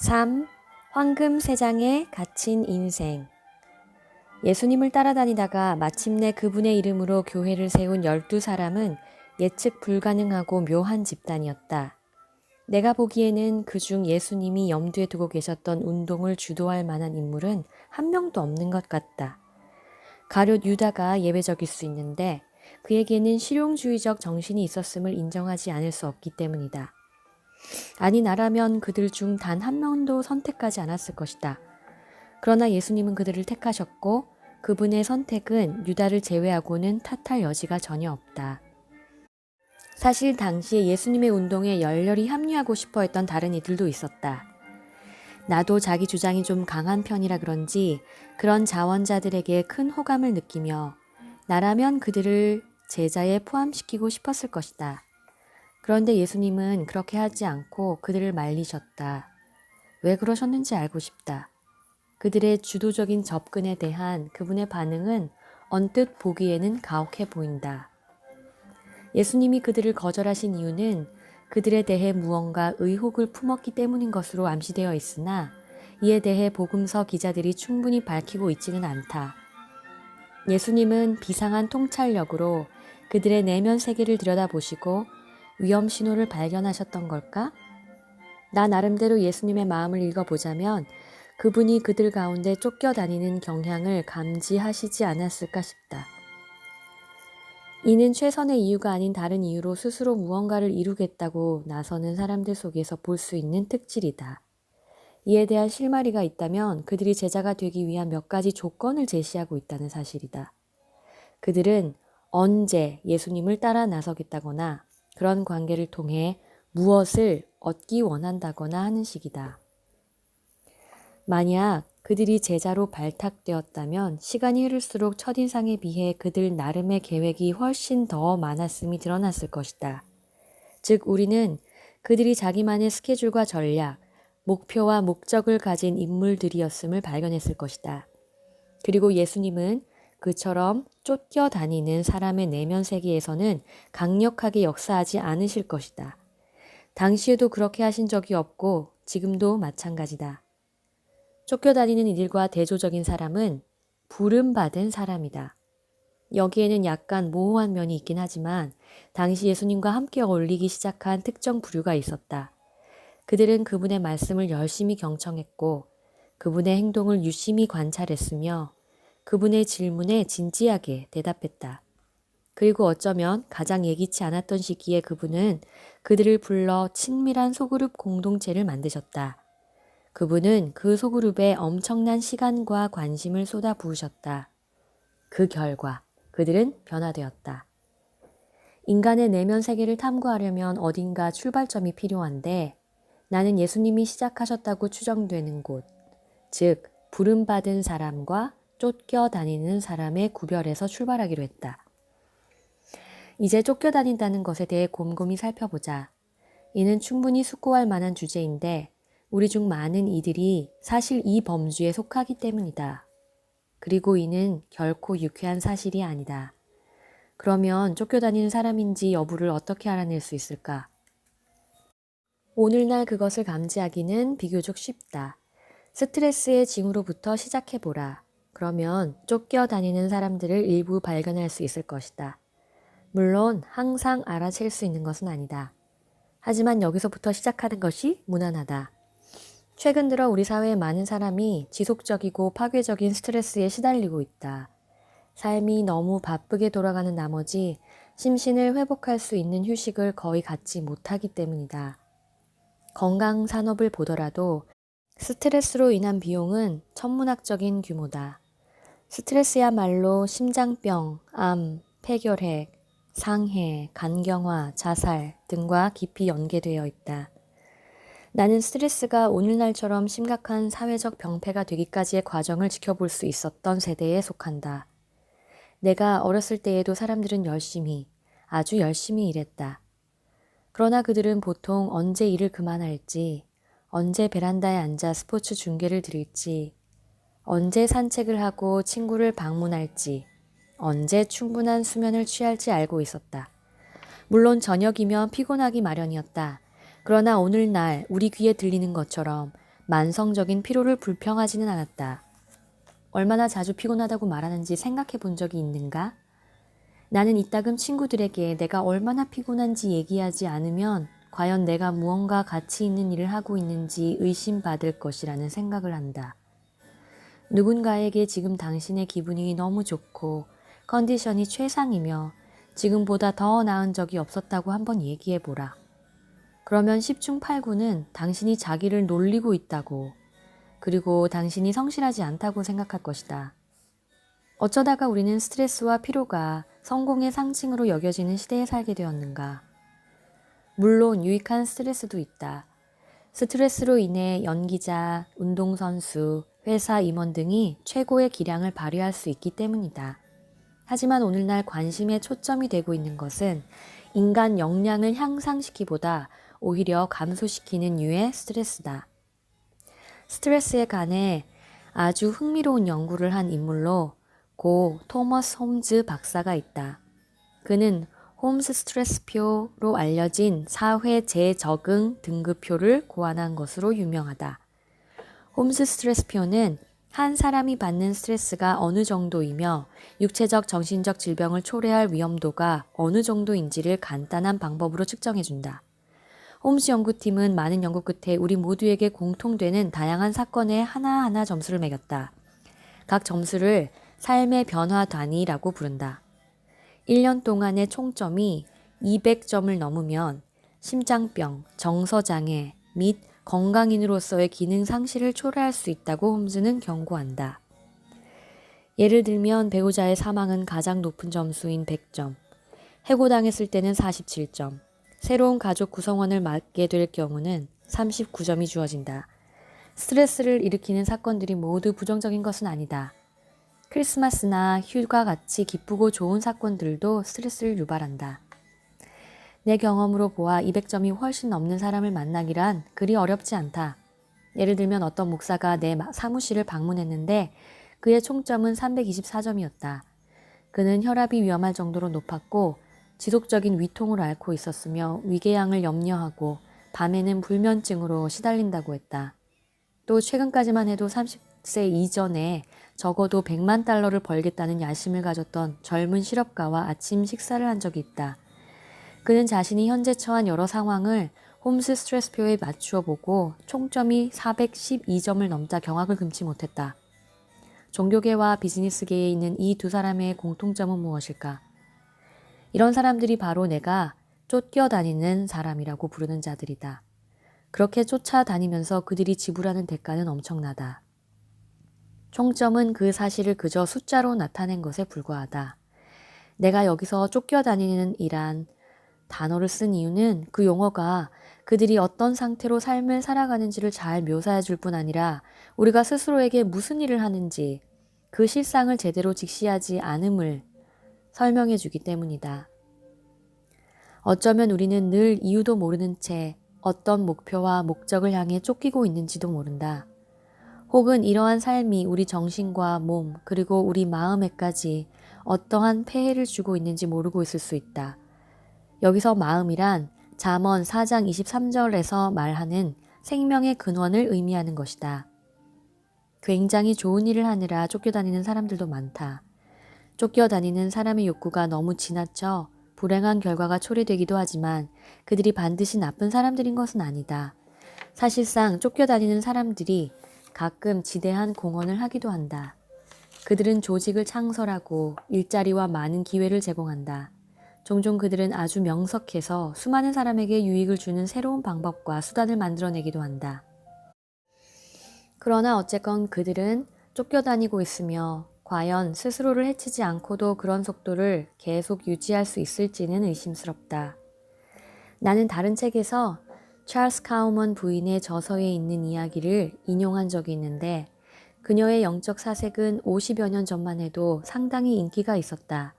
3. 황금 세 장에 갇힌 인생. 예수님을 따라다니다가 마침내 그분의 이름으로 교회를 세운 12사람은 예측 불가능하고 묘한 집단이었다. 내가 보기에는 그중 예수님이 염두에 두고 계셨던 운동을 주도할 만한 인물은 한 명도 없는 것 같다. 가룟 유다가 예외적일 수 있는데 그에게는 실용주의적 정신이 있었음을 인정하지 않을 수 없기 때문이다. 아니 나라면 그들 중 단 한 명도 선택하지 않았을 것이다. 그러나 예수님은 그들을 택하셨고 그분의 선택은 유다를 제외하고는 탓할 여지가 전혀 없다. 사실 당시에 예수님의 운동에 열렬히 합류하고 싶어 했던 다른 이들도 있었다. 나도 자기 주장이 좀 강한 편이라 그런지 그런 자원자들에게 큰 호감을 느끼며 나라면 그들을 제자에 포함시키고 싶었을 것이다. 그런데 예수님은 그렇게 하지 않고 그들을 말리셨다. 왜 그러셨는지 알고 싶다. 그들의 주도적인 접근에 대한 그분의 반응은 언뜻 보기에는 가혹해 보인다. 예수님이 그들을 거절하신 이유는 그들에 대해 무언가 의혹을 품었기 때문인 것으로 암시되어 있으나 이에 대해 복음서 기자들이 충분히 밝히고 있지는 않다. 예수님은 비상한 통찰력으로 그들의 내면 세계를 들여다보시고 위험 신호를 발견하셨던 걸까? 나 나름대로 예수님의 마음을 읽어보자면 그분이 그들 가운데 쫓겨다니는 경향을 감지하시지 않았을까 싶다. 이는 최선의 이유가 아닌 다른 이유로 스스로 무언가를 이루겠다고 나서는 사람들 속에서 볼 수 있는 특질이다. 이에 대한 실마리가 있다면 그들이 제자가 되기 위한 몇 가지 조건을 제시하고 있다는 사실이다. 그들은 언제 예수님을 따라 나서겠다거나 그런 관계를 통해 무엇을 얻기 원한다거나 하는 식이다. 만약 그들이 제자로 발탁되었다면 시간이 흐를수록 첫인상에 비해 그들 나름의 계획이 훨씬 더 많았음이 드러났을 것이다. 즉 우리는 그들이 자기만의 스케줄과 전략, 목표와 목적을 가진 인물들이었음을 발견했을 것이다. 그리고 예수님은 그처럼 쫓겨다니는 사람의 내면 세계에서는 강력하게 역사하지 않으실 것이다. 당시에도 그렇게 하신 적이 없고 지금도 마찬가지다. 쫓겨다니는 이들과 대조적인 사람은 부름받은 사람이다. 여기에는 약간 모호한 면이 있긴 하지만 당시 예수님과 함께 어울리기 시작한 특정 부류가 있었다. 그들은 그분의 말씀을 열심히 경청했고 그분의 행동을 유심히 관찰했으며 그분의 질문에 진지하게 대답했다. 그리고 어쩌면 가장 예기치 않았던 시기에 그분은 그들을 불러 친밀한 소그룹 공동체를 만드셨다. 그분은 그 소그룹에 엄청난 시간과 관심을 쏟아 부으셨다. 그 결과 그들은 변화되었다. 인간의 내면 세계를 탐구하려면 어딘가 출발점이 필요한데 나는 예수님이 시작하셨다고 추정되는 곳, 즉 부름받은 사람과 쫓겨다니는 사람의 구별에서 출발하기로 했다. 이제 쫓겨다닌다는 것에 대해 곰곰이 살펴보자. 이는 충분히 숙고할 만한 주제인데 우리 중 많은 이들이 사실 이 범주에 속하기 때문이다. 그리고 이는 결코 유쾌한 사실이 아니다. 그러면 쫓겨다니는 사람인지 여부를 어떻게 알아낼 수 있을까? 오늘날 그것을 감지하기는 비교적 쉽다. 스트레스의 징후로부터 시작해보라. 그러면 쫓겨다니는 사람들을 일부 발견할 수 있을 것이다. 물론 항상 알아챌 수 있는 것은 아니다. 하지만 여기서부터 시작하는 것이 무난하다. 최근 들어 우리 사회의 많은 사람이 지속적이고 파괴적인 스트레스에 시달리고 있다. 삶이 너무 바쁘게 돌아가는 나머지 심신을 회복할 수 있는 휴식을 거의 갖지 못하기 때문이다. 건강 산업을 보더라도 스트레스로 인한 비용은 천문학적인 규모다. 스트레스야말로 심장병, 암, 폐결핵, 상해, 간경화, 자살 등과 깊이 연계되어 있다. 나는 스트레스가 오늘날처럼 심각한 사회적 병폐가 되기까지의 과정을 지켜볼 수 있었던 세대에 속한다. 내가 어렸을 때에도 사람들은 열심히, 아주 열심히 일했다. 그러나 그들은 보통 언제 일을 그만할지, 언제 베란다에 앉아 스포츠 중계를 들을지, 언제 산책을 하고 친구를 방문할지, 언제 충분한 수면을 취할지 알고 있었다. 물론 저녁이면 피곤하기 마련이었다. 그러나 오늘날 우리 귀에 들리는 것처럼 만성적인 피로를 불평하지는 않았다. 얼마나 자주 피곤하다고 말하는지 생각해 본 적이 있는가? 나는 이따금 친구들에게 내가 얼마나 피곤한지 얘기하지 않으면 과연 내가 무언가 가치 있는 일을 하고 있는지 의심받을 것이라는 생각을 한다. 누군가에게 지금 당신의 기분이 너무 좋고 컨디션이 최상이며 지금보다 더 나은 적이 없었다고 한번 얘기해보라. 그러면 10중 8구는 당신이 자기를 놀리고 있다고, 그리고 당신이 성실하지 않다고 생각할 것이다. 어쩌다가 우리는 스트레스와 피로가 성공의 상징으로 여겨지는 시대에 살게 되었는가? 물론 유익한 스트레스도 있다. 스트레스로 인해 연기자, 운동선수, 회사 임원 등이 최고의 기량을 발휘할 수 있기 때문이다. 하지만 오늘날 관심의 초점이 되고 있는 것은 인간 역량을 향상시키보다 오히려 감소시키는 유의 스트레스다. 스트레스에 관해 아주 흥미로운 연구를 한 인물로 고 토머스 홈즈 박사가 있다. 그는 홈스 스트레스표로 알려진 사회 재적응 등급표를 고안한 것으로 유명하다. 홈스 스트레스표는 한 사람이 받는 스트레스가 어느 정도이며 육체적, 정신적 질병을 초래할 위험도가 어느 정도인지를 간단한 방법으로 측정해준다. 홈스 연구팀은 많은 연구 끝에 우리 모두에게 공통되는 다양한 사건에 하나하나 점수를 매겼다. 각 점수를 삶의 변화 단위라고 부른다. 1년 동안의 총점이 200점을 넘으면 심장병, 정서장애 및 건강인으로서의 기능 상실을 초래할 수 있다고 홈즈는 경고한다. 예를 들면 배우자의 사망은 가장 높은 점수인 100점, 해고당했을 때는 47점, 새로운 가족 구성원을 맡게 될 경우는 39점이 주어진다. 스트레스를 일으키는 사건들이 모두 부정적인 것은 아니다. 크리스마스나 휴가 같이 기쁘고 좋은 사건들도 스트레스를 유발한다. 내 경험으로 보아 200점이 훨씬 넘는 사람을 만나기란 그리 어렵지 않다. 예를 들면 어떤 목사가 내 사무실을 방문했는데 그의 총점은 324점이었다. 그는 혈압이 위험할 정도로 높았고 지속적인 위통을 앓고 있었으며 위궤양을 염려하고 밤에는 불면증으로 시달린다고 했다. 또 최근까지만 해도 30세 이전에 적어도 100만 달러를 벌겠다는 야심을 가졌던 젊은 실업가와 아침 식사를 한 적이 있다. 그는 자신이 현재 처한 여러 상황을 홈스 스트레스표에 맞추어 보고 총점이 412점을 넘자 경악을 금치 못했다. 종교계와 비즈니스계에 있는 이 두 사람의 공통점은 무엇일까? 이런 사람들이 바로 내가 쫓겨다니는 사람이라고 부르는 자들이다. 그렇게 쫓아다니면서 그들이 지불하는 대가는 엄청나다. 총점은 그 사실을 그저 숫자로 나타낸 것에 불과하다. 내가 여기서 쫓겨다니는 이란 단어를 쓴 이유는 그 용어가 그들이 어떤 상태로 삶을 살아가는지를 잘 묘사해 줄 뿐 아니라 우리가 스스로에게 무슨 일을 하는지 그 실상을 제대로 직시하지 않음을 설명해 주기 때문이다. 어쩌면 우리는 늘 이유도 모르는 채 어떤 목표와 목적을 향해 쫓기고 있는지도 모른다. 혹은 이러한 삶이 우리 정신과 몸 그리고 우리 마음에까지 어떠한 폐해를 주고 있는지 모르고 있을 수 있다. 여기서 마음이란 잠언 4장 23절에서 말하는 생명의 근원을 의미하는 것이다. 굉장히 좋은 일을 하느라 쫓겨다니는 사람들도 많다. 쫓겨다니는 사람의 욕구가 너무 지나쳐 불행한 결과가 초래되기도 하지만 그들이 반드시 나쁜 사람들인 것은 아니다. 사실상 쫓겨다니는 사람들이 가끔 지대한 공헌을 하기도 한다. 그들은 조직을 창설하고 일자리와 많은 기회를 제공한다. 종종 그들은 아주 명석해서 수많은 사람에게 유익을 주는 새로운 방법과 수단을 만들어내기도 한다. 그러나 어쨌건 그들은 쫓겨다니고 있으며 과연 스스로를 해치지 않고도 그런 속도를 계속 유지할 수 있을지는 의심스럽다. 나는 다른 책에서 찰스 카우먼 부인의 저서에 있는 이야기를 인용한 적이 있는데 그녀의 영적 사색은 50여 년 전만 해도 상당히 인기가 있었다.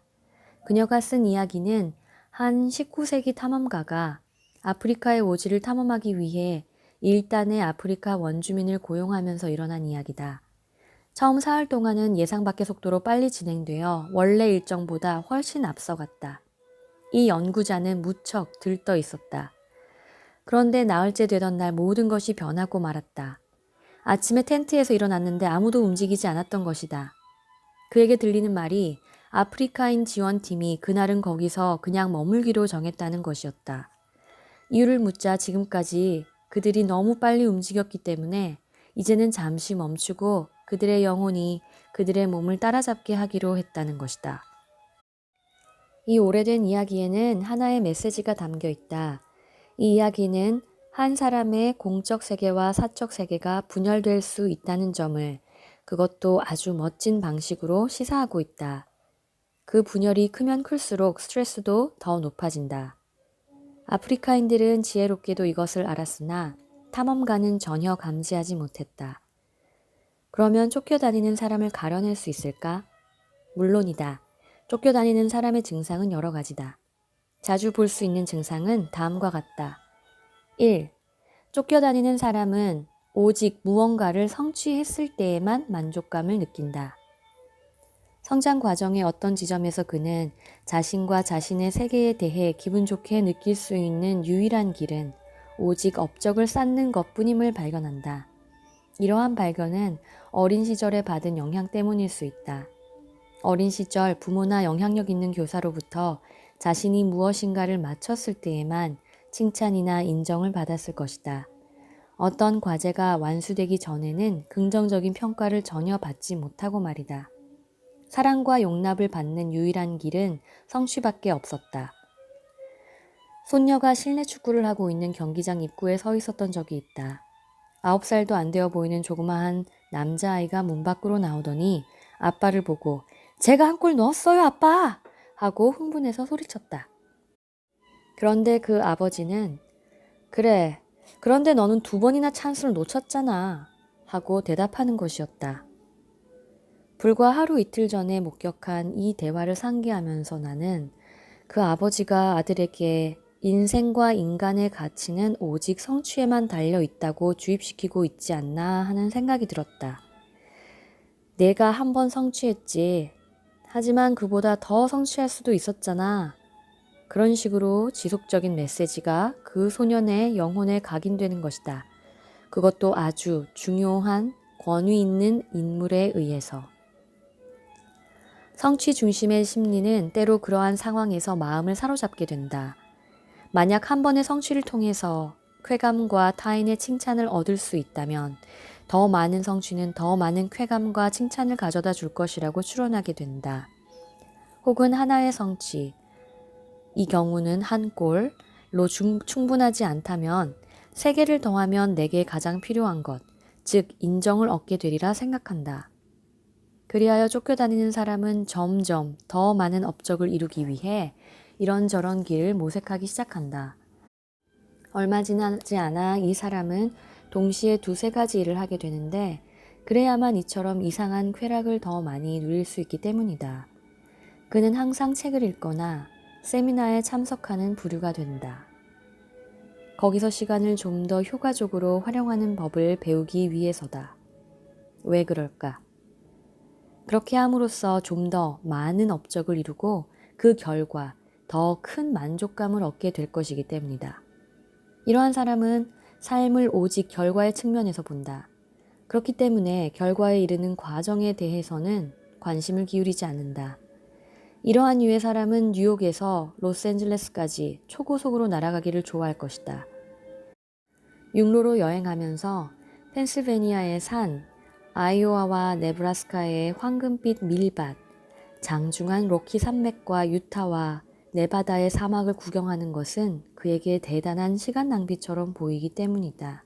그녀가 쓴 이야기는 한 19세기 탐험가가 아프리카의 오지를 탐험하기 위해 일단의 아프리카 원주민을 고용하면서 일어난 이야기다. 처음 사흘 동안은 예상 밖의 속도로 빨리 진행되어 원래 일정보다 훨씬 앞서갔다. 이 연구자는 무척 들떠 있었다. 그런데 나흘째 되던 날 모든 것이 변하고 말았다. 아침에 텐트에서 일어났는데 아무도 움직이지 않았던 것이다. 그에게 들리는 말이 아프리카인 지원팀이 그날은 거기서 그냥 머물기로 정했다는 것이었다. 이유를 묻자 지금까지 그들이 너무 빨리 움직였기 때문에 이제는 잠시 멈추고 그들의 영혼이 그들의 몸을 따라잡게 하기로 했다는 것이다. 이 오래된 이야기에는 하나의 메시지가 담겨 있다. 이 이야기는 한 사람의 공적 세계와 사적 세계가 분열될 수 있다는 점을, 그것도 아주 멋진 방식으로 시사하고 있다. 그 분열이 크면 클수록 스트레스도 더 높아진다. 아프리카인들은 지혜롭게도 이것을 알았으나 탐험가는 전혀 감지하지 못했다. 그러면 쫓겨다니는 사람을 가려낼 수 있을까? 물론이다. 쫓겨다니는 사람의 증상은 여러 가지다. 자주 볼 수 있는 증상은 다음과 같다. 1. 쫓겨다니는 사람은 오직 무언가를 성취했을 때에만 만족감을 느낀다. 성장 과정의 어떤 지점에서 그는 자신과 자신의 세계에 대해 기분 좋게 느낄 수 있는 유일한 길은 오직 업적을 쌓는 것뿐임을 발견한다. 이러한 발견은 어린 시절에 받은 영향 때문일 수 있다. 어린 시절 부모나 영향력 있는 교사로부터 자신이 무엇인가를 마쳤을 때에만 칭찬이나 인정을 받았을 것이다. 어떤 과제가 완수되기 전에는 긍정적인 평가를 전혀 받지 못하고 말이다. 사랑과 용납을 받는 유일한 길은 성취밖에 없었다. 손녀가 실내 축구를 하고 있는 경기장 입구에 서 있었던 적이 있다. 9살도 안 되어 보이는 조그마한 남자아이가 문 밖으로 나오더니 아빠를 보고 "제가 한 골 넣었어요, 아빠!" 하고 흥분해서 소리쳤다. 그런데 그 아버지는 "그래, 그런데 너는 2번이나 찬스를 놓쳤잖아." 하고 대답하는 것이었다. 불과 하루 이틀 전에 목격한 이 대화를 상기하면서 나는 그 아버지가 아들에게 인생과 인간의 가치는 오직 성취에만 달려 있다고 주입시키고 있지 않나 하는 생각이 들었다. 내가 한 번 성취했지. 하지만 그보다 더 성취할 수도 있었잖아. 그런 식으로 지속적인 메시지가 그 소년의 영혼에 각인되는 것이다. 그것도 아주 중요한 권위 있는 인물에 의해서. 성취 중심의 심리는 때로 그러한 상황에서 마음을 사로잡게 된다. 만약 한 번의 성취를 통해서 쾌감과 타인의 칭찬을 얻을 수 있다면 더 많은 성취는 더 많은 쾌감과 칭찬을 가져다 줄 것이라고 추론하게 된다. 혹은 하나의 성취, 이 경우는 한 골로 충분하지 않다면 3개를 더하면 내게 가장 필요한 것, 즉 인정을 얻게 되리라 생각한다. 그리하여 쫓겨다니는 사람은 점점 더 많은 업적을 이루기 위해 이런저런 길을 모색하기 시작한다. 얼마 지나지 않아 이 사람은 동시에 2-3가지 일을 하게 되는데 그래야만 이처럼 이상한 쾌락을 더 많이 누릴 수 있기 때문이다. 그는 항상 책을 읽거나 세미나에 참석하는 부류가 된다. 거기서 시간을 좀 더 효과적으로 활용하는 법을 배우기 위해서다. 왜 그럴까? 그렇게 함으로써 좀 더 많은 업적을 이루고 그 결과 더 큰 만족감을 얻게 될 것이기 때문이다. 이러한 사람은 삶을 오직 결과의 측면에서 본다. 그렇기 때문에 결과에 이르는 과정에 대해서는 관심을 기울이지 않는다. 이러한 유의 사람은 뉴욕에서 로스앤젤레스까지 초고속으로 날아가기를 좋아할 것이다. 육로로 여행하면서 펜실베니아의 산, 아이오와와 네브라스카의 황금빛 밀밭, 장중한 로키 산맥과 유타와 네바다의 사막을 구경하는 것은 그에게 대단한 시간 낭비처럼 보이기 때문이다.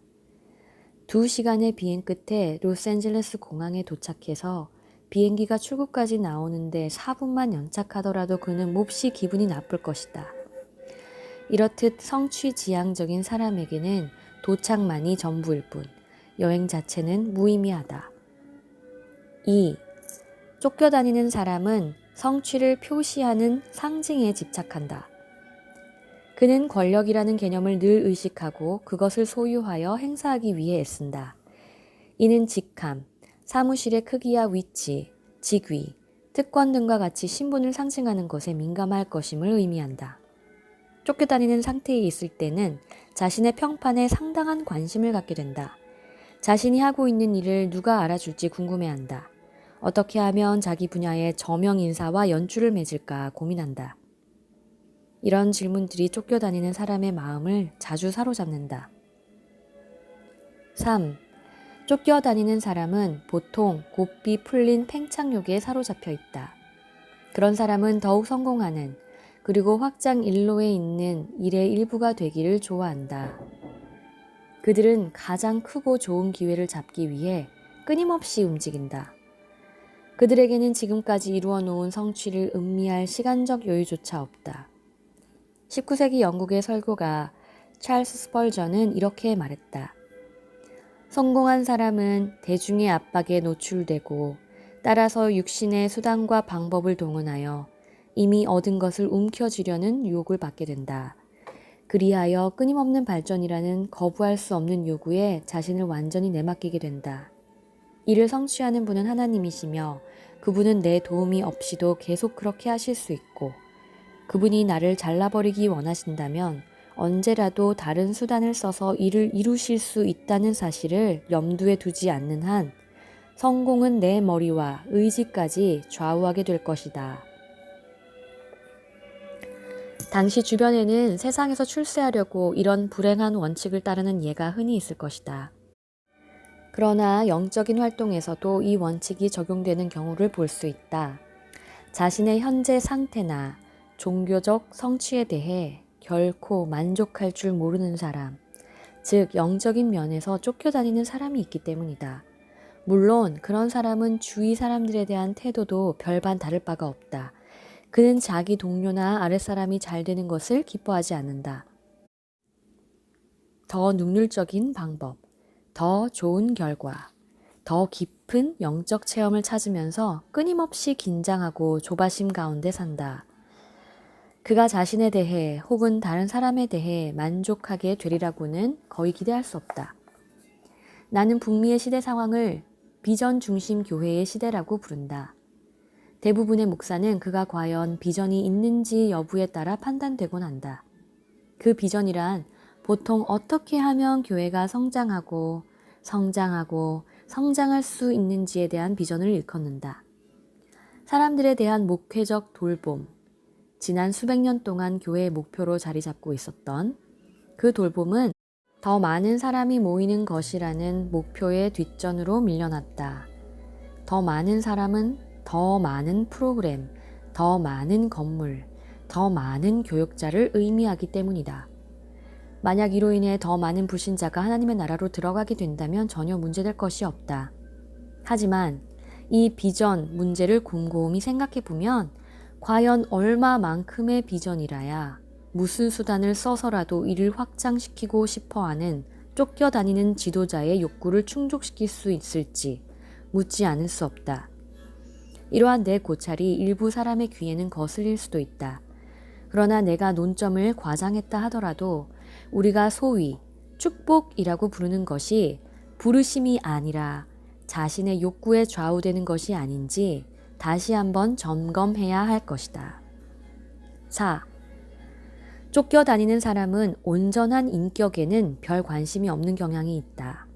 2시간의 비행 끝에 로스앤젤레스 공항에 도착해서 비행기가 출국까지 나오는데 4분만 연착하더라도 그는 몹시 기분이 나쁠 것이다. 이렇듯 성취지향적인 사람에게는 도착만이 전부일 뿐 여행 자체는 무의미하다. 2. 쫓겨다니는 사람은 성취를 표시하는 상징에 집착한다. 그는 권력이라는 개념을 늘 의식하고 그것을 소유하여 행사하기 위해 애쓴다. 이는 직함, 사무실의 크기와 위치, 직위, 특권 등과 같이 신분을 상징하는 것에 민감할 것임을 의미한다. 쫓겨다니는 상태에 있을 때는 자신의 평판에 상당한 관심을 갖게 된다. 자신이 하고 있는 일을 누가 알아줄지 궁금해한다. 어떻게 하면 자기 분야의 저명 인사와 연줄을 맺을까 고민한다. 이런 질문들이 쫓겨다니는 사람의 마음을 자주 사로잡는다. 3. 쫓겨다니는 사람은 보통 곱비 풀린 팽창욕에 사로잡혀 있다. 그런 사람은 더욱 성공하는, 그리고 확장 일로에 있는 일의 일부가 되기를 좋아한다. 그들은 가장 크고 좋은 기회를 잡기 위해 끊임없이 움직인다. 그들에게는 지금까지 이루어 놓은 성취를 음미할 시간적 여유조차 없다. 19세기 영국의 설교가 찰스 스펄전은 이렇게 말했다. 성공한 사람은 대중의 압박에 노출되고 따라서 육신의 수단과 방법을 동원하여 이미 얻은 것을 움켜쥐려는 유혹을 받게 된다. 그리하여 끊임없는 발전이라는 거부할 수 없는 요구에 자신을 완전히 내맡기게 된다. 이를 성취하는 분은 하나님이시며 그분은 내 도움이 없이도 계속 그렇게 하실 수 있고 그분이 나를 잘라버리기 원하신다면 언제라도 다른 수단을 써서 이를 이루실 수 있다는 사실을 염두에 두지 않는 한 성공은 내 머리와 의지까지 좌우하게 될 것이다. 당시 주변에는 세상에서 출세하려고 이런 불행한 원칙을 따르는 예가 흔히 있을 것이다. 그러나 영적인 활동에서도 이 원칙이 적용되는 경우를 볼 수 있다. 자신의 현재 상태나 종교적 성취에 대해 결코 만족할 줄 모르는 사람, 즉 영적인 면에서 쫓겨다니는 사람이 있기 때문이다. 물론 그런 사람은 주위 사람들에 대한 태도도 별반 다를 바가 없다. 그는 자기 동료나 아랫사람이 잘 되는 것을 기뻐하지 않는다. 더 능률적인 방법, 더 좋은 결과, 더 깊은 영적 체험을 찾으면서 끊임없이 긴장하고 조바심 가운데 산다. 그가 자신에 대해 혹은 다른 사람에 대해 만족하게 되리라고는 거의 기대할 수 없다. 나는 북미의 시대 상황을 비전 중심 교회의 시대라고 부른다. 대부분의 목사는 그가 과연 비전이 있는지 여부에 따라 판단되곤 한다. 그 비전이란 보통 어떻게 하면 교회가 성장할 수 있는지에 대한 비전을 일컫는다. 사람들에 대한 목회적 돌봄, 지난 수백 년 동안 교회의 목표로 자리 잡고 있었던 그 돌봄은 더 많은 사람이 모이는 것이라는 목표의 뒷전으로 밀려났다. 더 많은 사람은 더 많은 프로그램, 더 많은 건물, 더 많은 교육자를 의미하기 때문이다. 만약 이로 인해 더 많은 불신자가 하나님의 나라로 들어가게 된다면 전혀 문제될 것이 없다. 하지만 이 비전 문제를 곰곰이 생각해보면 과연 얼마만큼의 비전이라야 무슨 수단을 써서라도 이를 확장시키고 싶어하는 쫓겨다니는 지도자의 욕구를 충족시킬 수 있을지 묻지 않을 수 없다. 이러한 내 고찰이 일부 사람의 귀에는 거슬릴 수도 있다. 그러나 내가 논점을 과장했다 하더라도 우리가 소위 축복이라고 부르는 것이 부르심이 아니라 자신의 욕구에 좌우되는 것이 아닌지 다시 한번 점검해야 할 것이다. 4. 쫓겨다니는 사람은 온전한 인격에는 별 관심이 없는 경향이 있다.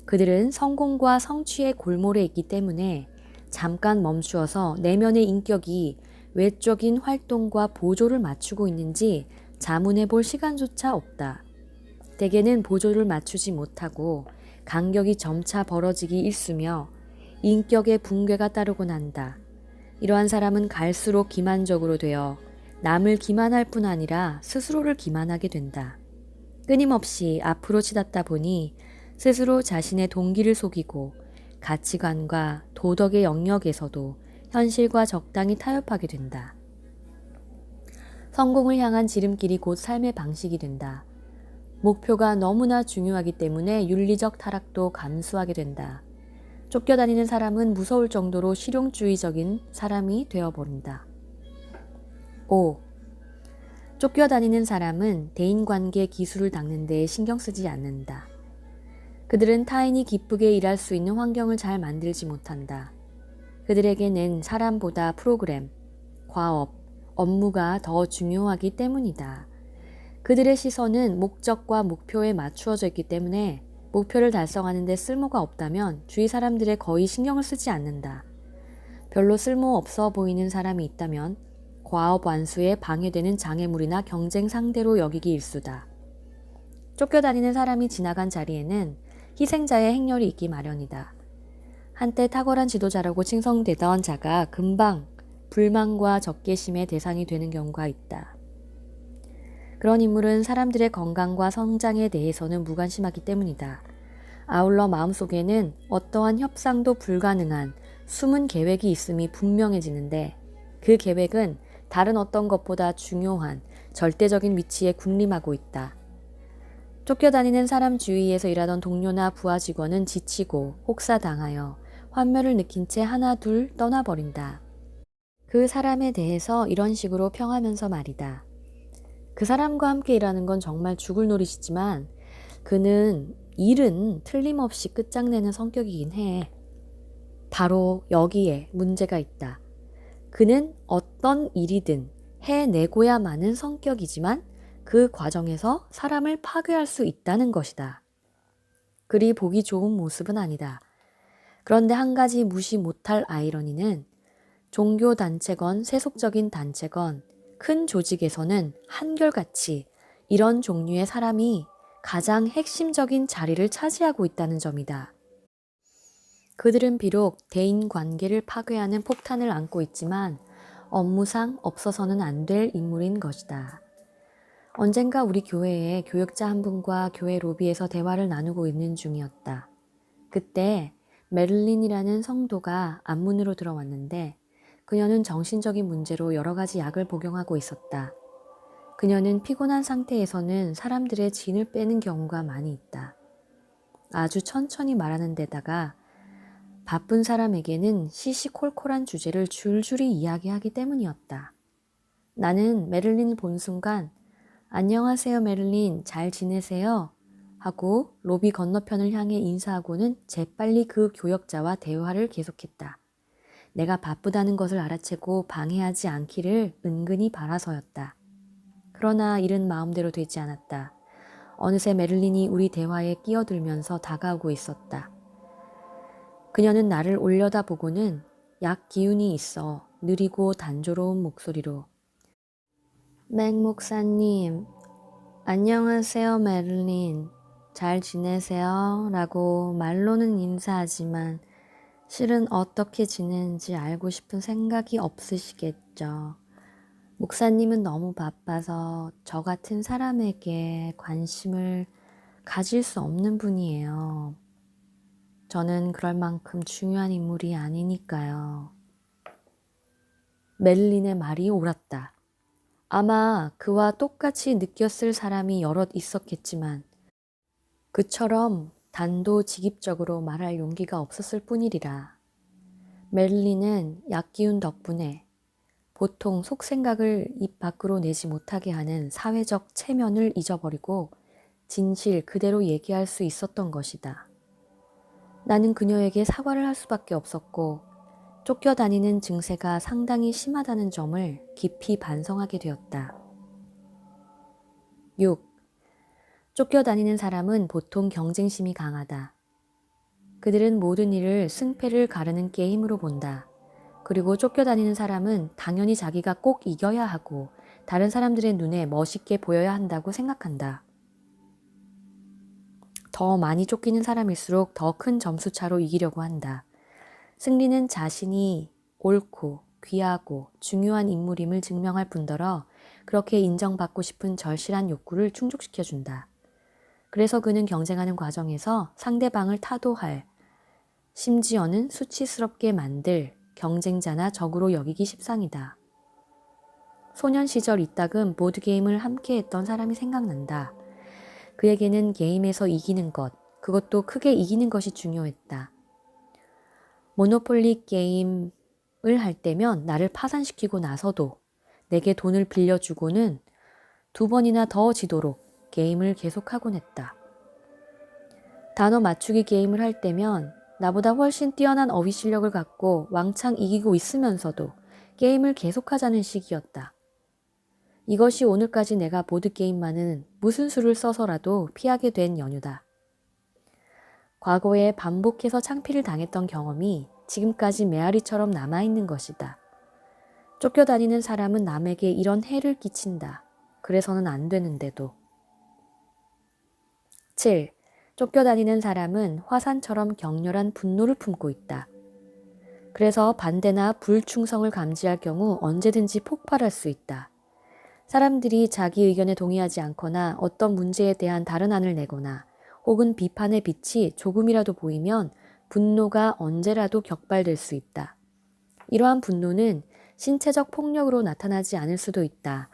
그들은 성공과 성취의 골몰에 있기 때문에 잠깐 멈추어서 내면의 인격이 외적인 활동과 보조를 맞추고 있는지 자문해 볼 시간조차 없다. 대개는 보조를 맞추지 못하고 간격이 점차 벌어지기 일쑤며 인격의 붕괴가 따르곤 한다. 이러한 사람은 갈수록 기만적으로 되어 남을 기만할 뿐 아니라 스스로를 기만하게 된다. 끊임없이 앞으로 치닫다 보니 스스로 자신의 동기를 속이고 가치관과 도덕의 영역에서도 현실과 적당히 타협하게 된다. 성공을 향한 지름길이 곧 삶의 방식이 된다. 목표가 너무나 중요하기 때문에 윤리적 타락도 감수하게 된다. 쫓겨다니는 사람은 무서울 정도로 실용주의적인 사람이 되어버린다. 5. 쫓겨다니는 사람은 대인관계 기술을 닦는 데에 신경 쓰지 않는다. 그들은 타인이 기쁘게 일할 수 있는 환경을 잘 만들지 못한다. 그들에게는 사람보다 프로그램, 과업, 업무가 더 중요하기 때문이다. 그들의 시선은 목적과 목표에 맞추어져 있기 때문에 목표를 달성하는 데 쓸모가 없다면 주위 사람들의 거의 신경을 쓰지 않는다. 별로 쓸모 없어 보이는 사람이 있다면 과업 완수에 방해되는 장애물이나 경쟁 상대로 여기기 일쑤다. 쫓겨다니는 사람이 지나간 자리에는 희생자의 행렬이 있기 마련이다. 한때 탁월한 지도자라고 칭송되던 자가 금방 불만과 적개심의 대상이 되는 경우가 있다. 그런 인물은 사람들의 건강과 성장에 대해서는 무관심하기 때문이다. 아울러 마음속에는 어떠한 협상도 불가능한 숨은 계획이 있음이 분명해지는데 그 계획은 다른 어떤 것보다 중요한 절대적인 위치에 군림하고 있다. 쫓겨다니는 사람 주위에서 일하던 동료나 부하 직원은 지치고 혹사당하여 환멸을 느낀 채 하나 둘 떠나버린다. 그 사람에 대해서 이런 식으로 평하면서 말이다. 그 사람과 함께 일하는 건 정말 죽을 노릇이지만 그는 일은 틀림없이 끝장내는 성격이긴 해. 바로 여기에 문제가 있다. 그는 어떤 일이든 해내고야 마는 성격이지만 그 과정에서 사람을 파괴할 수 있다는 것이다. 그리 보기 좋은 모습은 아니다. 그런데 한 가지 무시 못할 아이러니는 종교단체건 세속적인 단체건 큰 조직에서는 한결같이 이런 종류의 사람이 가장 핵심적인 자리를 차지하고 있다는 점이다. 그들은 비록 대인관계를 파괴하는 폭탄을 안고 있지만 업무상 없어서는 안 될 인물인 것이다. 언젠가 우리 교회에 교역자 한 분과 교회 로비에서 대화를 나누고 있는 중이었다. 그때 메릴린이라는 성도가 안문으로 들어왔는데 그녀는 정신적인 문제로 여러 가지 약을 복용하고 있었다. 그녀는 피곤한 상태에서는 사람들의 진을 빼는 경우가 많이 있다. 아주 천천히 말하는 데다가 바쁜 사람에게는 시시콜콜한 주제를 줄줄이 이야기하기 때문이었다. 나는 메릴린을 본 순간 안녕하세요 메릴린, 잘 지내세요? 하고 로비 건너편을 향해 인사하고는 재빨리 그 교역자와 대화를 계속했다. 내가 바쁘다는 것을 알아채고 방해하지 않기를 은근히 바라서였다. 그러나 일은 마음대로 되지 않았다. 어느새 메릴린이 우리 대화에 끼어들면서 다가오고 있었다. 그녀는 나를 올려다보고는 약 기운이 있어 느리고 단조로운 목소리로 맥 목사님, 안녕하세요 메릴린, 잘 지내세요? 라고 말로는 인사하지만 실은 어떻게 지내는지 알고 싶은 생각이 없으시겠죠. 목사님은 너무 바빠서 저 같은 사람에게 관심을 가질 수 없는 분이에요. 저는 그럴 만큼 중요한 인물이 아니니까요. 메릴린의 말이 옳았다. 아마 그와 똑같이 느꼈을 사람이 여럿 있었겠지만 그처럼 단도직입적으로 말할 용기가 없었을 뿐이리라. 메릴린은 약기운 덕분에 보통 속생각을 입 밖으로 내지 못하게 하는 사회적 체면을 잊어버리고 진실 그대로 얘기할 수 있었던 것이다. 나는 그녀에게 사과를 할 수밖에 없었고 쫓겨다니는 증세가 상당히 심하다는 점을 깊이 반성하게 되었다. 6. 쫓겨다니는 사람은 보통 경쟁심이 강하다. 그들은 모든 일을 승패를 가르는 게임으로 본다. 그리고 쫓겨다니는 사람은 당연히 자기가 꼭 이겨야 하고 다른 사람들의 눈에 멋있게 보여야 한다고 생각한다. 더 많이 쫓기는 사람일수록 더 큰 점수차로 이기려고 한다. 승리는 자신이 옳고 귀하고 중요한 인물임을 증명할 뿐더러 그렇게 인정받고 싶은 절실한 욕구를 충족시켜준다. 그래서 그는 경쟁하는 과정에서 상대방을 타도할, 심지어는 수치스럽게 만들 경쟁자나 적으로 여기기 십상이다. 소년 시절 이따금 보드게임을 함께 했던 사람이 생각난다. 그에게는 게임에서 이기는 것, 그것도 크게 이기는 것이 중요했다. 모노폴리 게임을 할 때면 나를 파산시키고 나서도 내게 돈을 빌려주고는 2번이나 더 지도록 게임을 계속하곤 했다. 단어 맞추기 게임을 할 때면 나보다 훨씬 뛰어난 어휘 실력을 갖고 왕창 이기고 있으면서도 게임을 계속하자는 식이었다. 이것이 오늘까지 내가 보드게임만은 무슨 수를 써서라도 피하게 된 연유다. 과거에 반복해서 창피를 당했던 경험이 지금까지 메아리처럼 남아있는 것이다. 쫓겨다니는 사람은 남에게 이런 해를 끼친다. 그래서는 안 되는데도. 7. 쫓겨다니는 사람은 화산처럼 격렬한 분노를 품고 있다. 그래서 반대나 불충성을 감지할 경우 언제든지 폭발할 수 있다. 사람들이 자기 의견에 동의하지 않거나 어떤 문제에 대한 다른 안을 내거나 혹은 비판의 빛이 조금이라도 보이면 분노가 언제라도 격발될 수 있다. 이러한 분노는 신체적 폭력으로 나타나지 않을 수도 있다.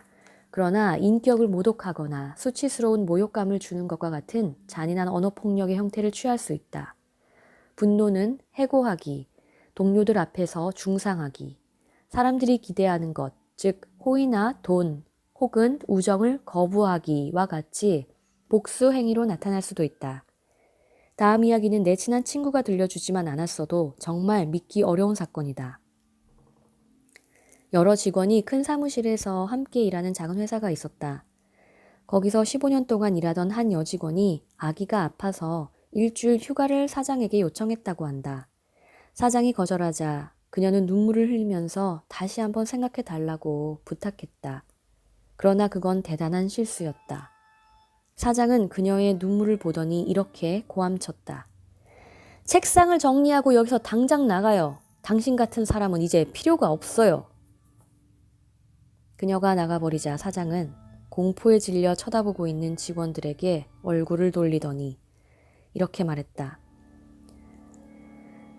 그러나 인격을 모독하거나 수치스러운 모욕감을 주는 것과 같은 잔인한 언어폭력의 형태를 취할 수 있다. 분노는 해고하기, 동료들 앞에서 중상하기, 사람들이 기대하는 것, 즉 호의나 돈 혹은 우정을 거부하기와 같이 복수 행위로 나타날 수도 있다. 다음 이야기는 내 친한 친구가 들려주지만 않았어도 정말 믿기 어려운 사건이다. 여러 직원이 큰 사무실에서 함께 일하는 작은 회사가 있었다. 거기서 15년 동안 일하던 한 여직원이 아기가 아파서 일주일 휴가를 사장에게 요청했다고 한다. 사장이 거절하자 그녀는 눈물을 흘리면서 다시 한번 생각해 달라고 부탁했다. 그러나 그건 대단한 실수였다. 사장은 그녀의 눈물을 보더니 이렇게 고함쳤다. 책상을 정리하고 여기서 당장 나가요. 당신 같은 사람은 이제 필요가 없어요. 그녀가 나가버리자 사장은 공포에 질려 쳐다보고 있는 직원들에게 얼굴을 돌리더니 이렇게 말했다.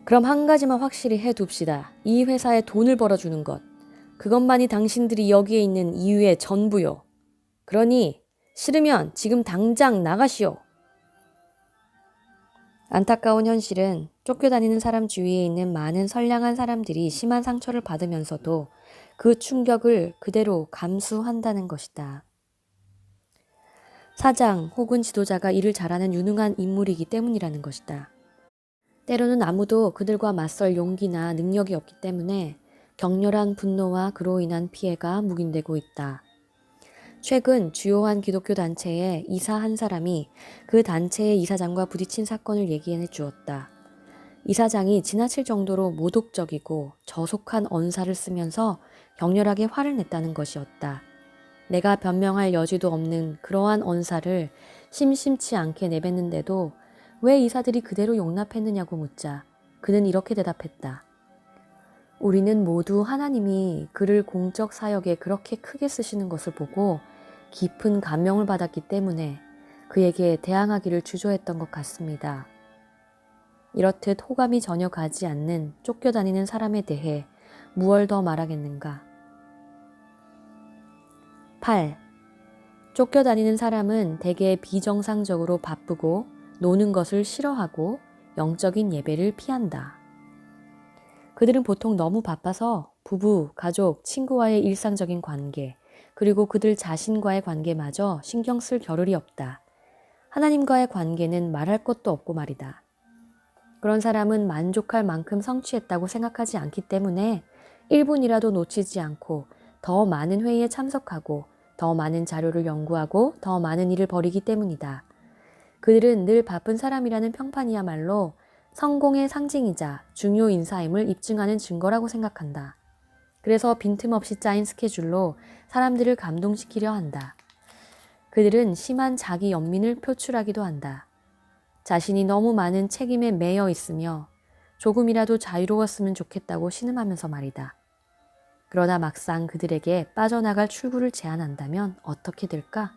그럼 한 가지만 확실히 해둡시다. 이 회사에 돈을 벌어주는 것. 그것만이 당신들이 여기에 있는 이유의 전부요. 그러니 싫으면 지금 당장 나가시오. 안타까운 현실은 쫓겨다니는 사람 주위에 있는 많은 선량한 사람들이 심한 상처를 받으면서도 그 충격을 그대로 감수한다는 것이다. 사장 혹은 지도자가 일을 잘하는 유능한 인물이기 때문이라는 것이다. 때로는 아무도 그들과 맞설 용기나 능력이 없기 때문에 격렬한 분노와 그로 인한 피해가 묵인되고 있다. 최근 주요한 기독교 단체의 이사 한 사람이 그 단체의 이사장과 부딪힌 사건을 얘기해 주었다. 이사장이 지나칠 정도로 모독적이고 저속한 언사를 쓰면서 격렬하게 화를 냈다는 것이었다. 내가 변명할 여지도 없는 그러한 언사를 심심치 않게 내뱉는데도 왜 이사들이 그대로 용납했느냐고 묻자 그는 이렇게 대답했다. 우리는 모두 하나님이 그를 공적 사역에 그렇게 크게 쓰시는 것을 보고 깊은 감명을 받았기 때문에 그에게 대항하기를 주저했던 것 같습니다. 이렇듯 호감이 전혀 가지 않는 쫓겨다니는 사람에 대해 무얼 더 말하겠는가? 8. 쫓겨다니는 사람은 대개 비정상적으로 바쁘고 노는 것을 싫어하고 영적인 예배를 피한다. 그들은 보통 너무 바빠서 부부, 가족, 친구와의 일상적인 관계, 그리고 그들 자신과의 관계마저 신경 쓸 겨를이 없다. 하나님과의 관계는 말할 것도 없고 말이다. 그런 사람은 만족할 만큼 성취했다고 생각하지 않기 때문에 1분이라도 놓치지 않고 더 많은 회의에 참석하고 더 많은 자료를 연구하고 더 많은 일을 벌이기 때문이다. 그들은 늘 바쁜 사람이라는 평판이야말로 성공의 상징이자 중요 인사임을 입증하는 증거라고 생각한다. 그래서 빈틈없이 짜인 스케줄로 사람들을 감동시키려 한다. 그들은 심한 자기 연민을 표출하기도 한다. 자신이 너무 많은 책임에 매여 있으며 조금이라도 자유로웠으면 좋겠다고 신음하면서 말이다. 그러나 막상 그들에게 빠져나갈 출구를 제안한다면 어떻게 될까?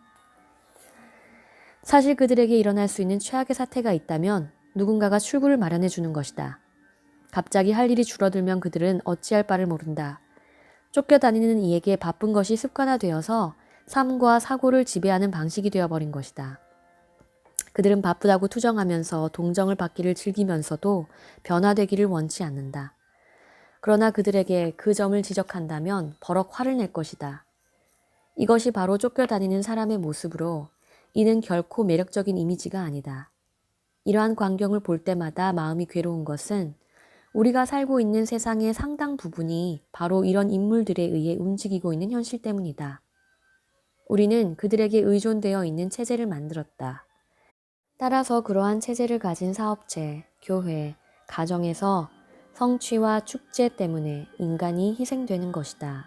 사실 그들에게 일어날 수 있는 최악의 사태가 있다면 누군가가 출구를 마련해 주는 것이다. 갑자기 할 일이 줄어들면 그들은 어찌할 바를 모른다. 쫓겨다니는 이에게 바쁜 것이 습관화되어서 삶과 사고를 지배하는 방식이 되어버린 것이다. 그들은 바쁘다고 투정하면서 동정을 받기를 즐기면서도 변화되기를 원치 않는다. 그러나 그들에게 그 점을 지적한다면 버럭 화를 낼 것이다. 이것이 바로 쫓겨다니는 사람의 모습으로 이는 결코 매력적인 이미지가 아니다. 이러한 광경을 볼 때마다 마음이 괴로운 것은 우리가 살고 있는 세상의 상당 부분이 바로 이런 인물들에 의해 움직이고 있는 현실 때문이다. 우리는 그들에게 의존되어 있는 체제를 만들었다. 따라서 그러한 체제를 가진 사업체, 교회, 가정에서 성취와 축제 때문에 인간이 희생되는 것이다.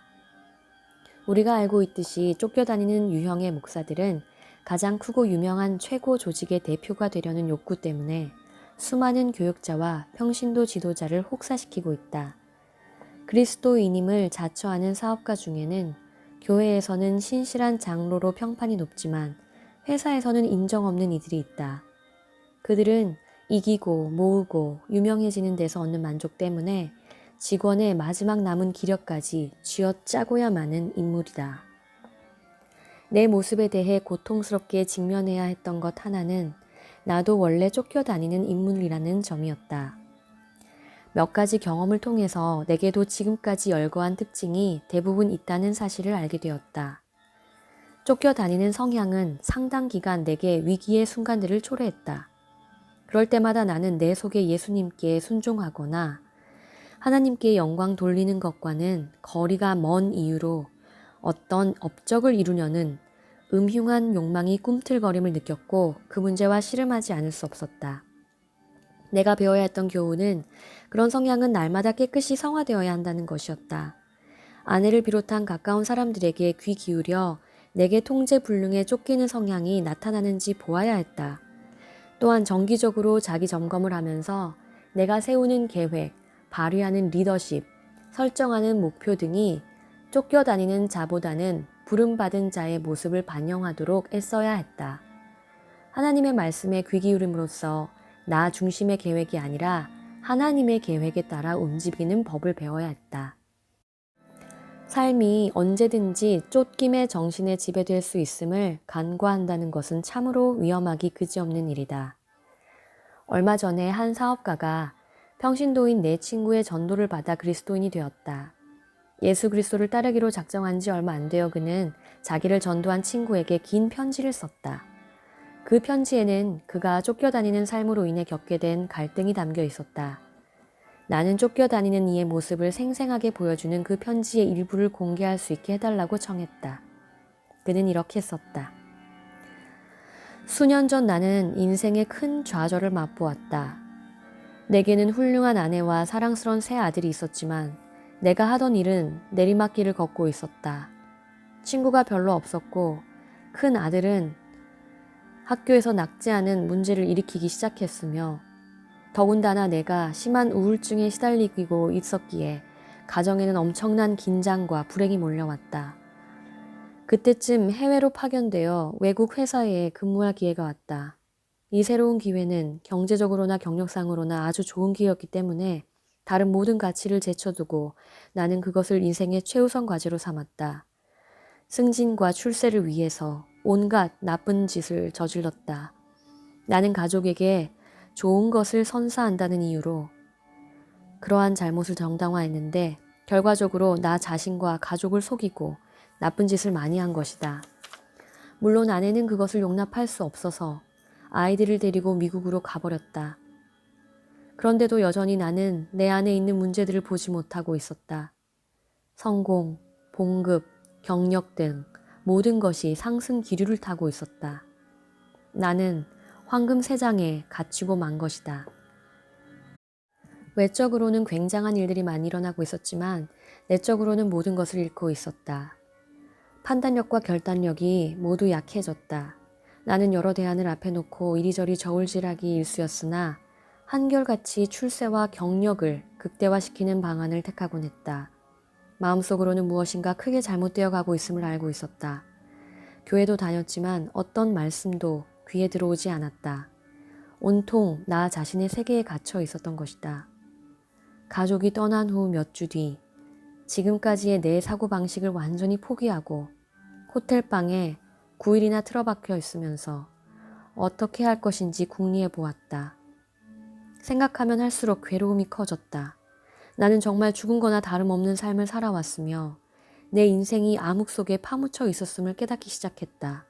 우리가 알고 있듯이 쫓겨다니는 유형의 목사들은 가장 크고 유명한 최고 조직의 대표가 되려는 욕구 때문에 수많은 교육자와 평신도 지도자를 혹사시키고 있다. 그리스도인임을 자처하는 사업가 중에는 교회에서는 신실한 장로로 평판이 높지만 회사에서는 인정 없는 이들이 있다. 그들은 이기고 모으고 유명해지는 데서 얻는 만족 때문에 직원의 마지막 남은 기력까지 쥐어짜고야 마는 인물이다. 내 모습에 대해 고통스럽게 직면해야 했던 것 하나는 나도 원래 쫓겨다니는 인물이라는 점이었다. 몇 가지 경험을 통해서 내게도 지금까지 열거한 특징이 대부분 있다는 사실을 알게 되었다. 쫓겨다니는 성향은 상당 기간 내게 위기의 순간들을 초래했다. 그럴 때마다 나는 내 속에 예수님께 순종하거나 하나님께 영광 돌리는 것과는 거리가 먼 이유로 어떤 업적을 이루려는 음흉한 욕망이 꿈틀거림을 느꼈고 그 문제와 씨름하지 않을 수 없었다. 내가 배워야 했던 교훈은 그런 성향은 날마다 깨끗이 성화되어야 한다는 것이었다. 아내를 비롯한 가까운 사람들에게 귀 기울여 내게 통제불능에 쫓기는 성향이 나타나는지 보아야 했다. 또한 정기적으로 자기 점검을 하면서 내가 세우는 계획, 발휘하는 리더십, 설정하는 목표 등이 쫓겨다니는 자보다는 부름받은 자의 모습을 반영하도록 애써야 했다. 하나님의 말씀에 귀 기울임으로써 나 중심의 계획이 아니라 하나님의 계획에 따라 움직이는 법을 배워야 했다. 삶이 언제든지 쫓김의 정신에 지배될 수 있음을 간과한다는 것은 참으로 위험하기 그지없는 일이다. 얼마 전에 한 사업가가 평신도인 내 친구의 전도를 받아 그리스도인이 되었다. 예수 그리스도를 따르기로 작정한 지 얼마 안 되어 그는 자기를 전도한 친구에게 긴 편지를 썼다. 그 편지에는 그가 쫓겨다니는 삶으로 인해 겪게 된 갈등이 담겨 있었다. 나는 쫓겨다니는 이의 모습을 생생하게 보여주는 그 편지의 일부를 공개할 수 있게 해달라고 청했다. 그는 이렇게 썼다. 수년 전 나는 인생의 큰 좌절을 맛보았다. 내게는 훌륭한 아내와 사랑스러운 새 아들이 있었지만 내가 하던 일은 내리막길을 걷고 있었다. 친구가 별로 없었고 큰 아들은 학교에서 낙제하는 문제를 일으키기 시작했으며 더군다나 내가 심한 우울증에 시달리고 있었기에 가정에는 엄청난 긴장과 불행이 몰려왔다. 그때쯤 해외로 파견되어 외국 회사에 근무할 기회가 왔다. 이 새로운 기회는 경제적으로나 경력상으로나 아주 좋은 기회였기 때문에 다른 모든 가치를 제쳐두고 나는 그것을 인생의 최우선 과제로 삼았다. 승진과 출세를 위해서 온갖 나쁜 짓을 저질렀다. 나는 가족에게 좋은 것을 선사한다는 이유로 그러한 잘못을 정당화했는데 결과적으로 나 자신과 가족을 속이고 나쁜 짓을 많이 한 것이다. 물론 아내는 그것을 용납할 수 없어서 아이들을 데리고 미국으로 가버렸다. 그런데도 여전히 나는 내 안에 있는 문제들을 보지 못하고 있었다. 성공, 봉급, 경력 등 모든 것이 상승 기류를 타고 있었다. 나는 황금 세장에 갇히고 만 것이다. 외적으로는 굉장한 일들이 많이 일어나고 있었지만 내적으로는 모든 것을 잃고 있었다. 판단력과 결단력이 모두 약해졌다. 나는 여러 대안을 앞에 놓고 이리저리 저울질하기 일쑤였으나 한결같이 출세와 경력을 극대화시키는 방안을 택하곤 했다. 마음속으로는 무엇인가 크게 잘못되어 가고 있음을 알고 있었다. 교회도 다녔지만 어떤 말씀도 귀에 들어오지 않았다. 온통 나 자신의 세계에 갇혀 있었던 것이다. 가족이 떠난 후 몇 주 뒤 지금까지의 내 사고방식을 완전히 포기하고 호텔방에 9일이나 틀어박혀 있으면서 어떻게 할 것인지 궁리해 보았다. 생각하면 할수록 괴로움이 커졌다. 나는 정말 죽은 거나 다름없는 삶을 살아왔으며 내 인생이 암흑 속에 파묻혀 있었음을 깨닫기 시작했다.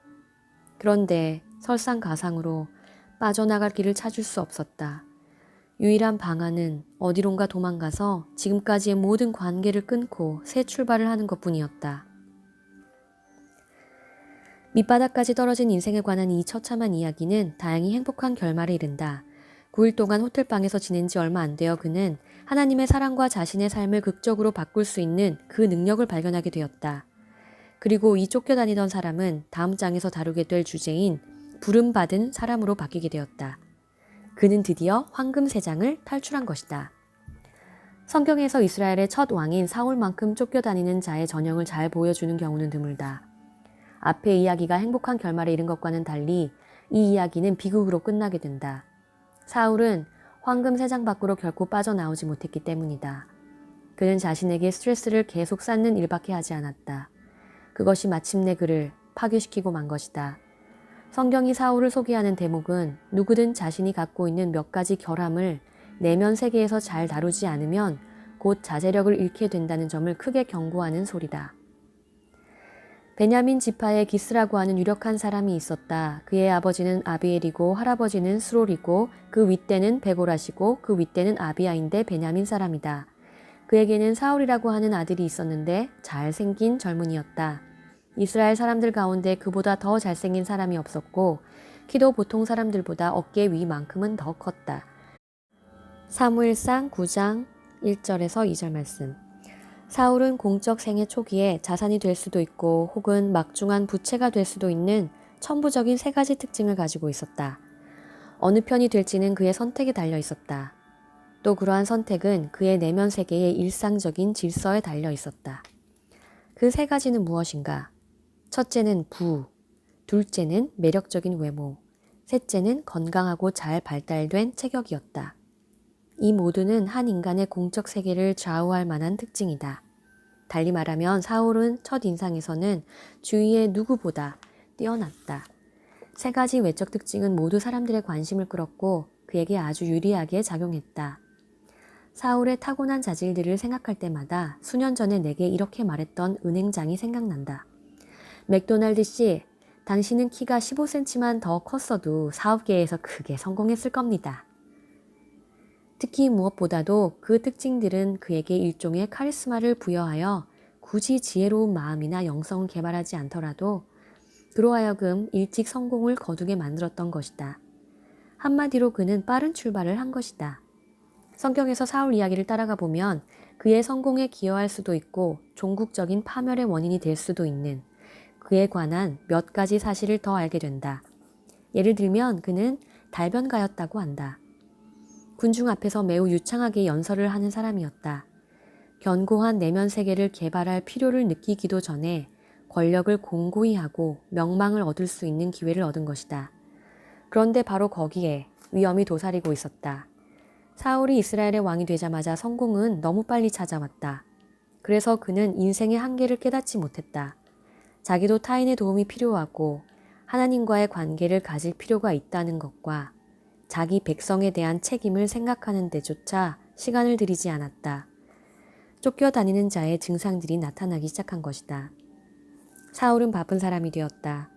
그런데 설상가상으로 빠져나갈 길을 찾을 수 없었다. 유일한 방안은 어디론가 도망가서 지금까지의 모든 관계를 끊고 새 출발을 하는 것뿐이었다. 밑바닥까지 떨어진 인생에 관한 이 처참한 이야기는 다행히 행복한 결말에 이른다. 9일 동안 호텔방에서 지낸 지 얼마 안 되어 그는 하나님의 사랑과 자신의 삶을 극적으로 바꿀 수 있는 그 능력을 발견하게 되었다. 그리고 이 쫓겨다니던 사람은 다음 장에서 다루게 될 주제인 부름받은 사람으로 바뀌게 되었다. 그는 드디어 황금세장을 탈출한 것이다. 성경에서 이스라엘의 첫 왕인 사울만큼 쫓겨다니는 자의 전형을 잘 보여주는 경우는 드물다. 앞의 이야기가 행복한 결말에 이른 것과는 달리 이 이야기는 비극으로 끝나게 된다. 사울은 황금세장 밖으로 결코 빠져나오지 못했기 때문이다. 그는 자신에게 스트레스를 계속 쌓는 일밖에 하지 않았다. 그것이 마침내 그를 파괴시키고 만 것이다. 성경이 사울을 소개하는 대목은 누구든 자신이 갖고 있는 몇 가지 결함을 내면 세계에서 잘 다루지 않으면 곧 자제력을 잃게 된다는 점을 크게 경고하는 소리다. 베냐민 지파에 기스라고 하는 유력한 사람이 있었다. 그의 아버지는 아비엘이고 할아버지는 스롤이고 그 윗대는 베고라시고 그 윗대는 아비야인데 베냐민 사람이다. 그에게는 사울이라고 하는 아들이 있었는데 잘생긴 젊은이였다. 이스라엘 사람들 가운데 그보다 더 잘생긴 사람이 없었고 키도 보통 사람들보다 어깨 위만큼은 더 컸다. 사무엘상 9장 1절에서 2절 말씀. 사울은 공적 생애 초기에 자산이 될 수도 있고 혹은 막중한 부채가 될 수도 있는 천부적인 세 가지 특징을 가지고 있었다. 어느 편이 될지는 그의 선택에 달려 있었다. 또 그러한 선택은 그의 내면 세계의 일상적인 질서에 달려 있었다. 그 세 가지는 무엇인가? 첫째는 부, 둘째는 매력적인 외모, 셋째는 건강하고 잘 발달된 체격이었다. 이 모두는 한 인간의 공적 세계를 좌우할 만한 특징이다. 달리 말하면 사울은 첫 인상에서는 주위의 누구보다 뛰어났다. 세 가지 외적 특징은 모두 사람들의 관심을 끌었고 그에게 아주 유리하게 작용했다. 사울의 타고난 자질들을 생각할 때마다 수년 전에 내게 이렇게 말했던 은행장이 생각난다. 맥도날드 씨, 당신은 키가 15cm만 더 컸어도 사업계에서 크게 성공했을 겁니다. 특히 무엇보다도 그 특징들은 그에게 일종의 카리스마를 부여하여 굳이 지혜로운 마음이나 영성을 개발하지 않더라도 그로 하여금 일찍 성공을 거두게 만들었던 것이다. 한마디로 그는 빠른 출발을 한 것이다. 성경에서 사울 이야기를 따라가 보면 그의 성공에 기여할 수도 있고 종국적인 파멸의 원인이 될 수도 있는 그에 관한 몇 가지 사실을 더 알게 된다. 예를 들면 그는 달변가였다고 한다. 군중 앞에서 매우 유창하게 연설을 하는 사람이었다. 견고한 내면 세계를 개발할 필요를 느끼기도 전에 권력을 공고히 하고 명망을 얻을 수 있는 기회를 얻은 것이다. 그런데 바로 거기에 위험이 도사리고 있었다. 사울이 이스라엘의 왕이 되자마자 성공은 너무 빨리 찾아왔다. 그래서 그는 인생의 한계를 깨닫지 못했다. 자기도 타인의 도움이 필요하고 하나님과의 관계를 가질 필요가 있다는 것과 자기 백성에 대한 책임을 생각하는 데조차 시간을 들이지 않았다. 쫓겨다니는 자의 증상들이 나타나기 시작한 것이다. 사울은 바쁜 사람이 되었다.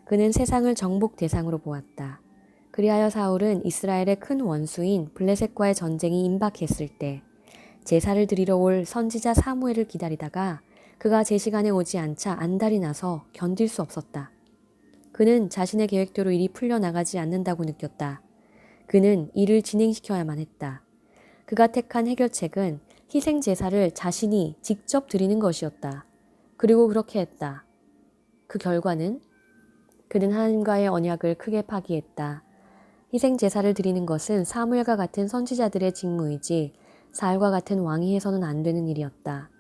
그는 세상을 정복 대상으로 보았다. 그리하여 사울은 이스라엘의 큰 원수인 블레셋과의 전쟁이 임박했을 때 제사를 드리러 올 선지자 사무엘을 기다리다가 그가 제 시간에 오지 않자 안달이 나서 견딜 수 없었다. 그는 자신의 계획대로 일이 풀려나가지 않는다고 느꼈다. 그는 일을 진행시켜야만 했다. 그가 택한 해결책은 희생 제사를 자신이 직접 드리는 것이었다. 그리고 그렇게 했다. 그 결과는 그는 하나님과의 언약을 크게 파기했다. 희생 제사를 드리는 것은 사무엘과 같은 선지자들의 직무이지 사울과 같은 왕이 해서는 안 되는 일이었다.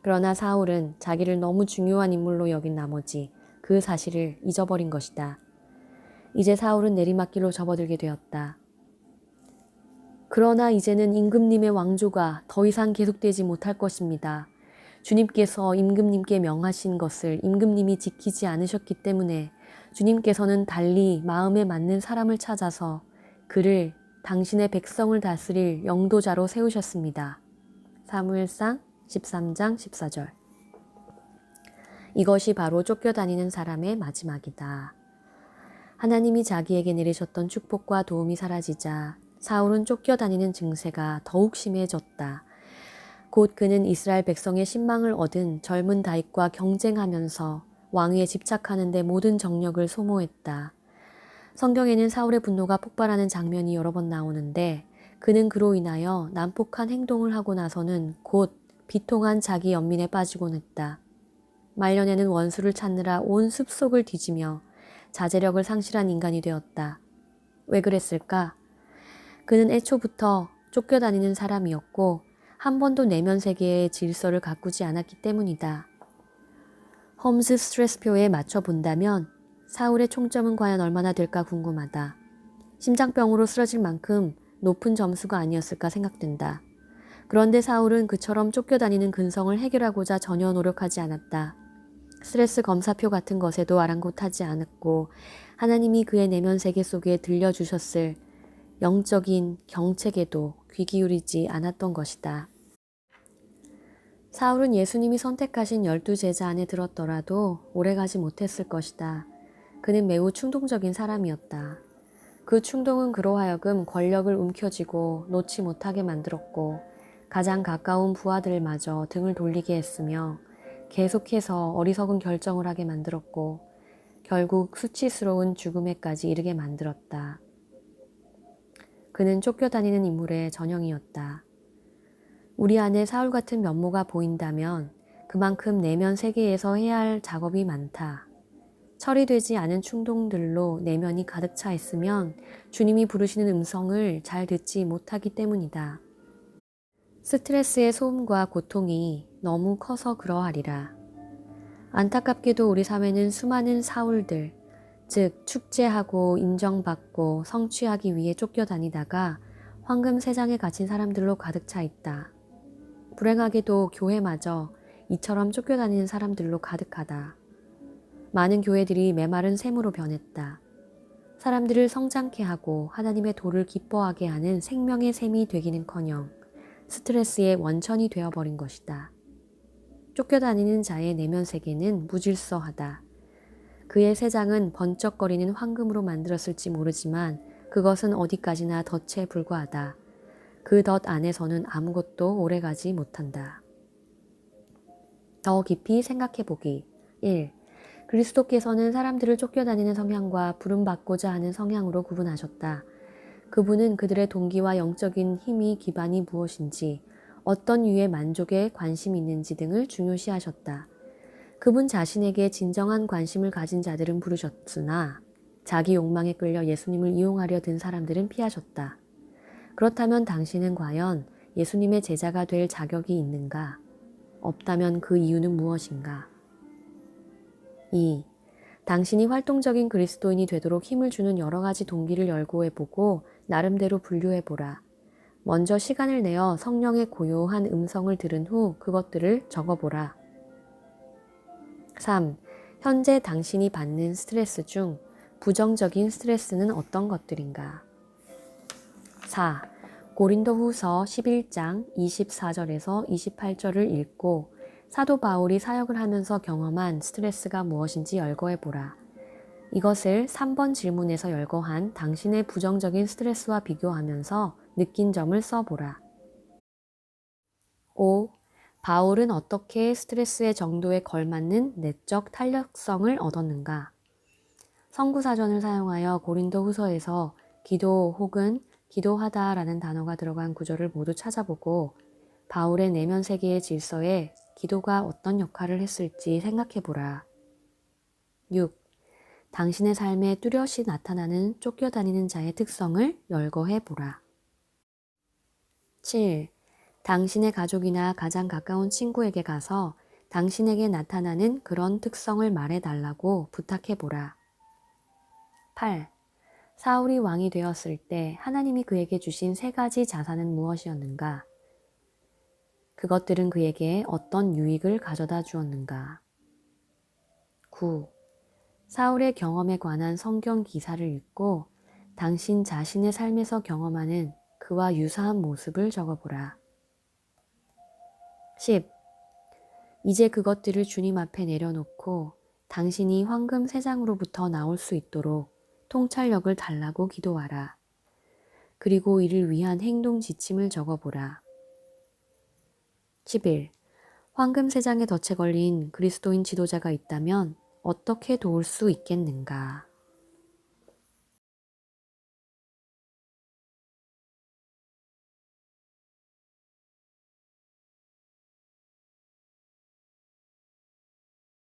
그러나 사울은 자기를 너무 중요한 인물로 여긴 나머지 그 사실을 잊어버린 것이다. 이제 사울은 내리막길로 접어들게 되었다. 그러나 이제는 임금님의 왕조가 더 이상 계속되지 못할 것입니다. 주님께서 임금님께 명하신 것을 임금님이 지키지 않으셨기 때문에 주님께서는 달리 마음에 맞는 사람을 찾아서 그를 당신의 백성을 다스릴 영도자로 세우셨습니다. 사무엘상 13장 14절. 이것이 바로 쫓겨다니는 사람의 마지막이다. 하나님이 자기에게 내리셨던 축복과 도움이 사라지자 사울은 쫓겨다니는 증세가 더욱 심해졌다. 곧 그는 이스라엘 백성의 신망을 얻은 젊은 다윗과 경쟁하면서 왕위에 집착하는 데 모든 정력을 소모했다. 성경에는 사울의 분노가 폭발하는 장면이 여러 번 나오는데 그는 그로 인하여 난폭한 행동을 하고 나서는 곧 비통한 자기 연민에 빠지곤 했다. 말년에는 원수를 찾느라 온 숲속을 뒤지며 자제력을 상실한 인간이 되었다. 왜 그랬을까? 그는 애초부터 쫓겨다니는 사람이었고 한 번도 내면 세계의 질서를 가꾸지 않았기 때문이다. 홈스 스트레스표에 맞춰 본다면 사울의 총점은 과연 얼마나 될까 궁금하다. 심장병으로 쓰러질 만큼 높은 점수가 아니었을까 생각된다. 그런데 사울은 그처럼 쫓겨다니는 근성을 해결하고자 전혀 노력하지 않았다. 스트레스 검사표 같은 것에도 아랑곳하지 않았고 하나님이 그의 내면 세계 속에 들려주셨을 영적인 경책에도 귀 기울이지 않았던 것이다. 사울은 예수님이 선택하신 12제자 안에 들었더라도 오래가지 못했을 것이다. 그는 매우 충동적인 사람이었다. 그 충동은 그로 하여금 권력을 움켜쥐고 놓지 못하게 만들었고 가장 가까운 부하들마저 등을 돌리게 했으며 계속해서 어리석은 결정을 하게 만들었고 결국 수치스러운 죽음에까지 이르게 만들었다. 그는 쫓겨다니는 인물의 전형이었다. 우리 안에 사울 같은 면모가 보인다면 그만큼 내면 세계에서 해야 할 작업이 많다. 처리되지 않은 충동들로 내면이 가득 차 있으면 주님이 부르시는 음성을 잘 듣지 못하기 때문이다. 스트레스의 소음과 고통이 너무 커서 그러하리라. 안타깝게도 우리 삶에는 수많은 사울들, 즉 축제하고 인정받고 성취하기 위해 쫓겨다니다가 황금 세장에 갇힌 사람들로 가득 차 있다. 불행하게도 교회마저 이처럼 쫓겨다니는 사람들로 가득하다. 많은 교회들이 메마른 샘으로 변했다. 사람들을 성장케 하고 하나님의 도를 기뻐하게 하는 생명의 샘이 되기는커녕 스트레스의 원천이 되어버린 것이다. 쫓겨다니는 자의 내면 세계는 무질서하다. 그의 세장은 번쩍거리는 황금으로 만들었을지 모르지만 그것은 어디까지나 덫에 불과하다. 그 덫 안에서는 아무것도 오래가지 못한다. 더 깊이 생각해보기. 1. 그리스도께서는 사람들을 쫓겨다니는 성향과 부름받고자 하는 성향으로 구분하셨다. 그분은 그들의 동기와 영적인 힘이 기반이 무엇인지, 어떤 유의 만족에 관심이 있는지 등을 중요시하셨다. 그분 자신에게 진정한 관심을 가진 자들은 부르셨으나 자기 욕망에 끌려 예수님을 이용하려 든 사람들은 피하셨다. 그렇다면 당신은 과연 예수님의 제자가 될 자격이 있는가? 없다면 그 이유는 무엇인가? 2. 당신이 활동적인 그리스도인이 되도록 힘을 주는 여러 가지 동기를 열거해보고 나름대로 분류해보라. 먼저 시간을 내어 성령의 고요한 음성을 들은 후 그것들을 적어보라. 3. 현재 당신이 받는 스트레스 중 부정적인 스트레스는 어떤 것들인가? 4. 고린도후서 11장 24절에서 28절을 읽고 사도 바울이 사역을 하면서 경험한 스트레스가 무엇인지 열거해보라. 이것을 3번 질문에서 열거한 당신의 부정적인 스트레스와 비교하면서 느낀 점을 써보라. 5. 바울은 어떻게 스트레스의 정도에 걸맞는 내적 탄력성을 얻었는가? 성구사전을 사용하여 고린도 후서에서 기도 혹은 기도하다라는 단어가 들어간 구절을 모두 찾아보고 바울의 내면 세계의 질서에 기도가 어떤 역할을 했을지 생각해보라. 6. 당신의 삶에 뚜렷이 나타나는 쫓겨다니는 자의 특성을 열거해보라. 7. 당신의 가족이나 가장 가까운 친구에게 가서 당신에게 나타나는 그런 특성을 말해달라고 부탁해보라. 8. 사울이 왕이 되었을 때 하나님이 그에게 주신 3가지 자산은 무엇이었는가? 그것들은 그에게 어떤 유익을 가져다 주었는가? 9. 사울의 경험에 관한 성경 기사를 읽고 당신 자신의 삶에서 경험하는 그와 유사한 모습을 적어보라. 10. 이제 그것들을 주님 앞에 내려놓고 당신이 황금 세장으로부터 나올 수 있도록 통찰력을 달라고 기도하라. 그리고 이를 위한 행동 지침을 적어보라. 11. 황금 세장의 덫에 걸린 그리스도인 지도자가 있다면 어떻게 도울 수 있겠는가?